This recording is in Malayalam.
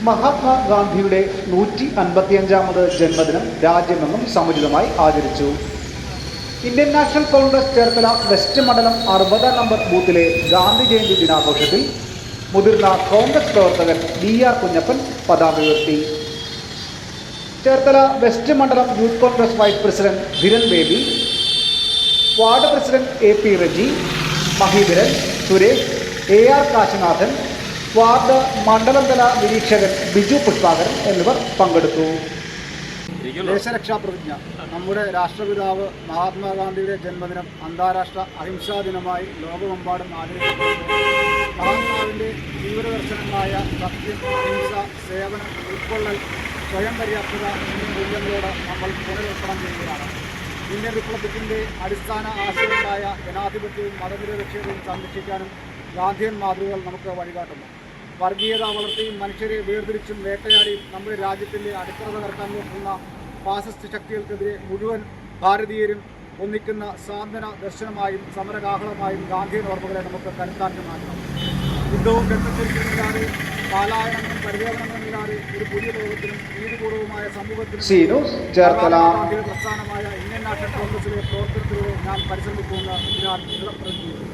മഹാത്മാഗാന്ധിയുടെ 155ാമത് ജന്മദിനം രാജ്യമെങ്ങും സമുചിതമായി ആചരിച്ചു. Indian national Congress Cherthala west മണ്ഡലം 60 നമ്പർ ബൂത്തിലെ ഗാന്ധി ജയന്തി ദിനാഘോഷത്തിൽ മുതിർന്ന കോൺഗ്രസ് പ്രവർത്തകൻ DR കുഞ്ഞപ്പൻ പതാക ഉയർത്തി. ചേർത്തല വെസ്റ്റ് മണ്ഡലം youth Congress vice president Dhiran Baby, ward president AP Reji, Mahidharan, Suresh, AR Kashinathan, ward മണ്ഡലതല നിരീക്ഷകൻ ബിജു പുഷ്പാകരൻ എന്നിവർ പങ്കെടുത്തു. ദേശരക്ഷാപ്രതിജ്ഞ. നമ്മുടെ രാഷ്ട്രപിതാവ് മഹാത്മാഗാന്ധിയുടെ ജന്മദിനം അന്താരാഷ്ട്ര അഹിംസാ ദിനമായി ലോകമെമ്പാടും ആചരിക്കപ്പെടുന്നു. മഹാത്മാവിൻ്റെ ജീവദർശനങ്ങളായ സത്യം, അഹിംസ, സേവനം, ഉൾക്കൊള്ളൽ, സ്വയം പര്യാപ്തത എന്നീ മൂല്യങ്ങളോട് നമ്മൾ പുനരർപ്പണം ചെയ്യുകയാണ്. ഇന്ത്യൻ റിപ്പബ്ലിക്കിൻ്റെ അടിസ്ഥാന ആശയങ്ങളായ ജനാധിപത്യവും മതനിരപേക്ഷതയും സംരക്ഷിക്കാനും ഗാന്ധിയൻ മാതൃകകൾ നമുക്ക് വഴികാട്ടുന്നു. വർഗീയത വളർത്തിയും മനുഷ്യരെ വേർതിരിച്ചും വേട്ടയാടിയും നമ്മുടെ രാജ്യത്തിൻ്റെ അടിത്തറ തകർക്കാൻ നോക്കുന്ന ഫാസിസ്റ്റ് ശക്തികൾക്കെതിരെ മുഴുവൻ ഭാരതീയരും ഒന്നിക്കുന്ന സാന്ത്വന ദർശനമായും സമരകാഹളമായും ഗാന്ധിയൻ ഓർമ്മകളെ നമുക്ക് കരുത്താക്കി മാറ്റണം. യുദ്ധവും രക്തച്ചൊരിക്കലുമില്ലാതെ പാലായനങ്ങളും പരിവേദനങ്ങളുമില്ലാതെ ഒരു പുതിയ ലോകത്തിനും നീതിപൂർവമായ സമൂഹത്തിനും ഗാന്ധിയുടെ പ്രസ്ഥാനമായ ഇന്ത്യൻ നാഷണൽ കോൺഗ്രസിലെ പ്രവർത്തനത്തിലൂടെ ഞാൻ പരിശ്രമിക്കുമെന്ന് ഞാൻ പ്രതിജ്ഞ ചെയ്യുന്നു.